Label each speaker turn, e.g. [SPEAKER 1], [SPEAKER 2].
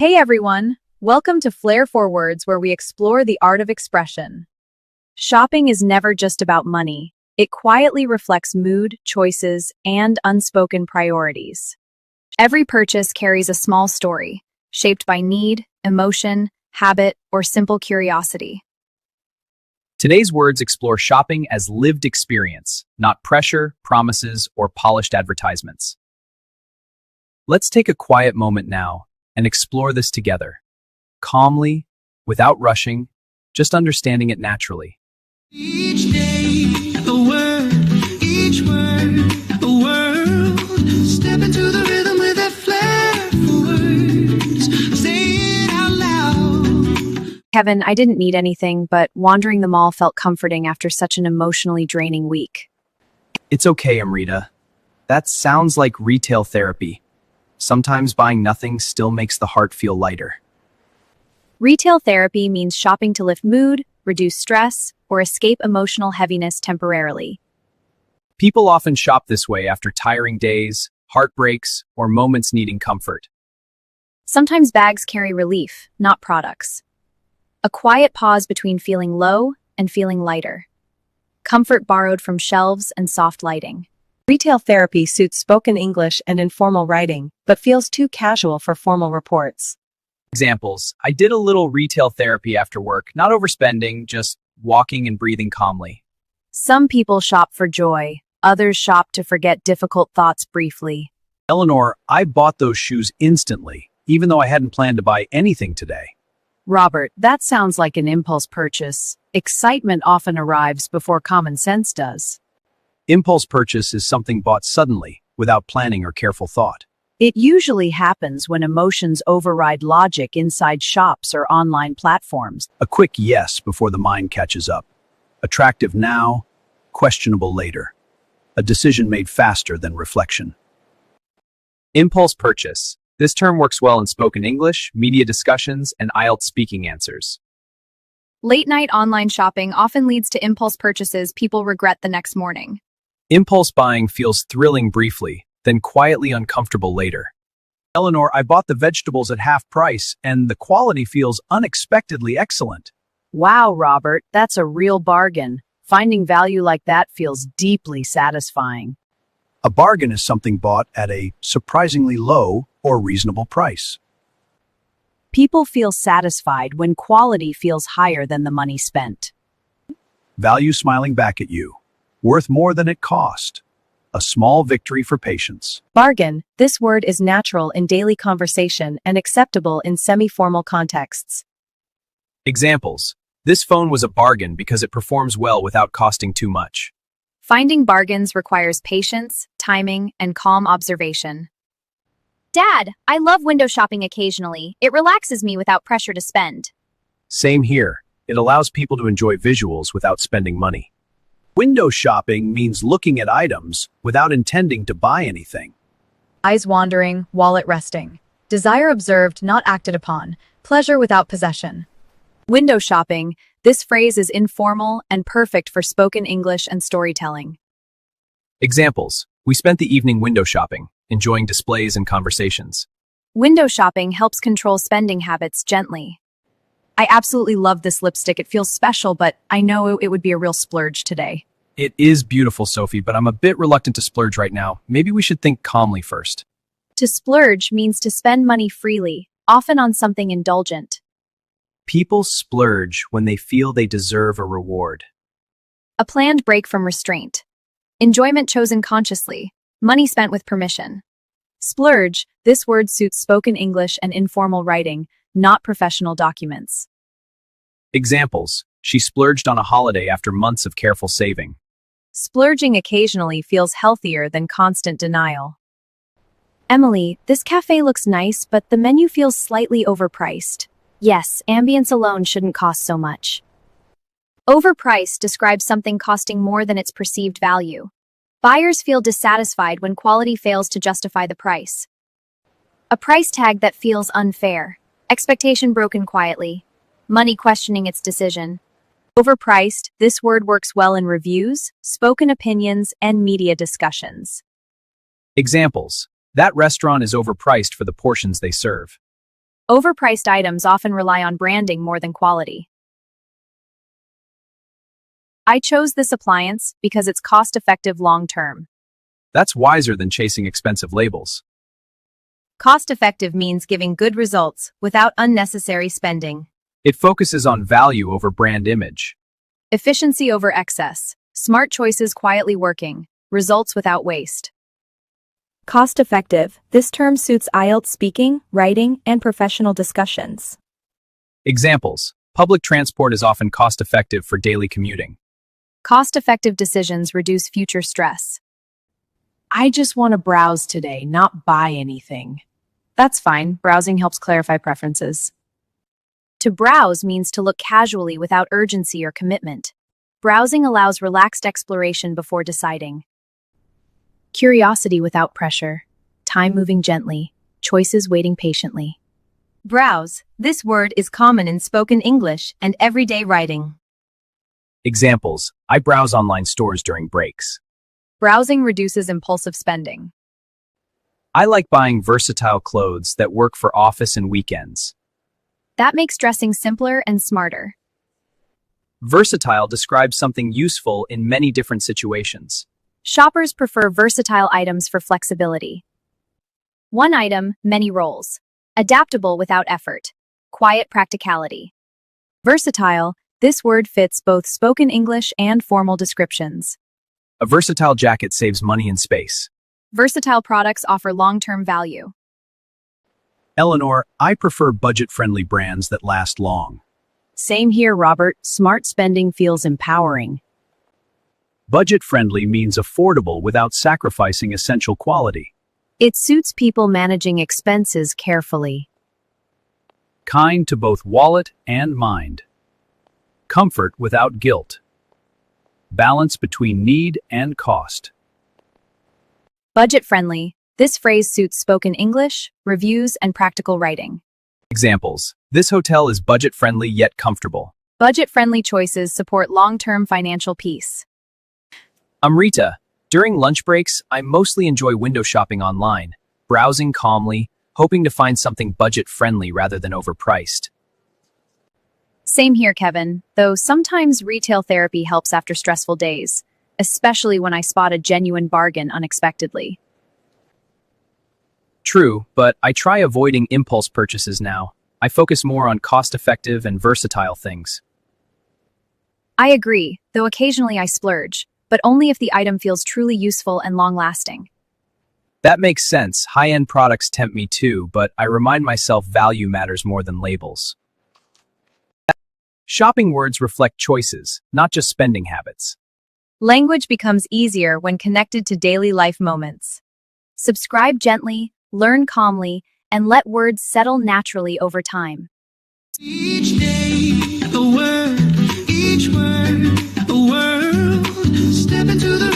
[SPEAKER 1] Hey everyone! Welcome to Flair for Words, where we explore the art of expression. Shopping is never just about money. It quietly reflects mood, choices, and unspoken priorities. Every purchase carries a small story, shaped by need, emotion, habit, or simple curiosity.
[SPEAKER 2] Today's words explore shopping as lived experience, not pressure, promises, or polished advertisements. Let's take a quiet moment now and explore this together, calmly, without rushing, just understanding it naturally.
[SPEAKER 3] Each day, a word, each word, a world. Step into the rhythm with that flair for words. Say it out loud.
[SPEAKER 1] Kevin, I didn't need anything, but wandering the mall felt comforting after such an emotionally draining week.
[SPEAKER 2] It's okay, Amrita. That sounds like retail therapy. Sometimes buying nothing still makes the heart feel lighter.
[SPEAKER 1] Retail therapy means shopping to lift mood, reduce stress, or escape emotional heaviness temporarily.
[SPEAKER 2] People often shop this way after tiring days, heartbreaks, or moments needing comfort.
[SPEAKER 1] Sometimes bags carry relief, not products. A quiet pause between feeling low and feeling lighter. Comfort borrowed from shelves and soft lighting.
[SPEAKER 4] Retail therapy suits spoken English and informal writing, but feels too casual for formal reports.
[SPEAKER 2] Examples: I did a little retail therapy after work, not overspending, just walking and breathing calmly.
[SPEAKER 1] Some people shop for joy, others shop to forget difficult thoughts briefly.
[SPEAKER 2] Eleanor, I bought those shoes instantly, even though I hadn't planned to buy anything today.
[SPEAKER 1] Robert, that sounds like an impulse purchase. Excitement often arrives before common sense does.
[SPEAKER 2] Impulse purchase is something bought suddenly, without planning or careful thought.
[SPEAKER 1] It usually happens when emotions override logic inside shops or online platforms.
[SPEAKER 2] A quick yes before the mind catches up. Attractive now, questionable later. A decision made faster than reflection. Impulse purchase. This term works well in spoken English, media discussions, and IELTS speaking answers.
[SPEAKER 1] Late-night online shopping often leads to impulse purchases people regret the next morning.
[SPEAKER 2] Impulse buying feels thrilling briefly, then quietly uncomfortable later. Eleanor, I bought the vegetables at half price, and the quality feels unexpectedly excellent.
[SPEAKER 1] Wow, Robert, that's a real bargain. Finding value like that feels deeply satisfying.
[SPEAKER 2] A bargain is something bought at a surprisingly low or reasonable price.
[SPEAKER 1] People feel satisfied when quality feels higher than the money spent.
[SPEAKER 2] Value smiling back at you. Worth more than it cost. A small victory for patience.
[SPEAKER 4] Bargain. This word is natural in daily conversation and acceptable in semi-formal contexts.
[SPEAKER 2] Examples: this phone was a bargain because it performs well without costing too much.
[SPEAKER 1] Finding bargains requires patience, timing, and calm observation. Dad, I love window shopping occasionally. It relaxes me without pressure to spend.
[SPEAKER 2] Same here. It allows people to enjoy visuals without spending money. Window shopping means looking at items without intending to buy anything.
[SPEAKER 5] Eyes wandering, wallet resting. Desire observed, not acted upon. Pleasure without possession.
[SPEAKER 1] Window shopping. This phrase is informal and perfect for spoken English and storytelling.
[SPEAKER 2] Examples: we spent the evening window shopping, enjoying displays and conversations.
[SPEAKER 1] Window shopping helps control spending habits gently. I absolutely love this lipstick. It feels special, but I know it would be a real splurge today.
[SPEAKER 2] It is beautiful, Sophie, but I'm a bit reluctant to splurge right now. Maybe we should think calmly first.
[SPEAKER 1] To splurge means to spend money freely, often on something indulgent.
[SPEAKER 2] People splurge when they feel they deserve a reward.
[SPEAKER 1] A planned break from restraint. Enjoyment chosen consciously. Money spent with permission. Splurge. This word suits spoken English and informal writing, not professional documents.
[SPEAKER 2] Examples: she splurged on a holiday after months of careful saving.
[SPEAKER 1] Splurging occasionally feels healthier than constant denial. Emily, this cafe looks nice, but the menu feels slightly overpriced. Yes, ambience alone shouldn't cost so much. Overpriced describes something costing more than its perceived value. Buyers feel dissatisfied when quality fails to justify the price. A price tag that feels unfair. Expectation broken quietly. Money questioning its decision. Overpriced, this word works well in reviews, spoken opinions, and media discussions.
[SPEAKER 2] Examples: that restaurant is overpriced for the portions they serve.
[SPEAKER 1] Overpriced items often rely on branding more than quality. I chose this appliance because it's cost-effective long-term.
[SPEAKER 2] That's wiser than chasing expensive labels.
[SPEAKER 1] Cost-effective means giving good results without unnecessary spending.
[SPEAKER 2] It focuses on value over brand image.
[SPEAKER 1] Efficiency over excess. Smart choices quietly working. Results without waste.
[SPEAKER 4] Cost-effective. This term suits IELTS speaking, writing, and professional discussions.
[SPEAKER 2] Examples. Public transport is often cost-effective for daily commuting.
[SPEAKER 1] Cost-effective decisions reduce future stress. I just want to browse today, not buy anything. That's fine. Browsing helps clarify preferences. To browse means to look casually without urgency or commitment. Browsing allows relaxed exploration before deciding. Curiosity without pressure. Time moving gently. Choices waiting patiently. Browse. This word is common in spoken English and everyday writing.
[SPEAKER 2] Examples. I browse online stores during breaks.
[SPEAKER 1] Browsing reduces impulsive spending.
[SPEAKER 2] I like buying versatile clothes that work for office and weekends.
[SPEAKER 1] That makes dressing simpler and smarter.
[SPEAKER 2] Versatile describes something useful in many different situations.
[SPEAKER 1] Shoppers prefer versatile items for flexibility. One item, many roles. Adaptable without effort. Quiet practicality. Versatile. This word fits both spoken English and formal descriptions.
[SPEAKER 2] A versatile jacket saves money and space.
[SPEAKER 1] Versatile products offer long-term value.
[SPEAKER 2] Eleanor, I prefer budget-friendly brands that last long.
[SPEAKER 1] Same here, Robert. Smart spending feels empowering.
[SPEAKER 2] Budget-friendly means affordable without sacrificing essential quality.
[SPEAKER 1] It suits people managing expenses carefully.
[SPEAKER 2] Kind to both wallet and mind. Comfort without guilt. Balance between need and cost.
[SPEAKER 1] Budget-friendly. This phrase suits spoken English, reviews, and practical writing.
[SPEAKER 2] Examples. This hotel is budget-friendly yet comfortable.
[SPEAKER 1] Budget-friendly choices support long-term financial peace.
[SPEAKER 2] I'm Rita. During lunch breaks, I mostly enjoy window shopping online, browsing calmly, hoping to find something budget-friendly rather than overpriced.
[SPEAKER 1] Same here, Kevin, though sometimes retail therapy helps after stressful days, especially when I spot a genuine bargain unexpectedly.
[SPEAKER 2] True, but I try avoiding impulse purchases now. I focus more on cost-effective and versatile things.
[SPEAKER 1] I agree, though occasionally I splurge, but only if the item feels truly useful and long-lasting.
[SPEAKER 2] That makes sense. High-end products tempt me too, but I remind myself value matters more than labels. Shopping words reflect choices, not just spending habits.
[SPEAKER 1] Language becomes easier when connected to daily life moments. Subscribe gently, learn calmly, and let words settle naturally over time.
[SPEAKER 3] Each day, a word, each word, a world. Step into the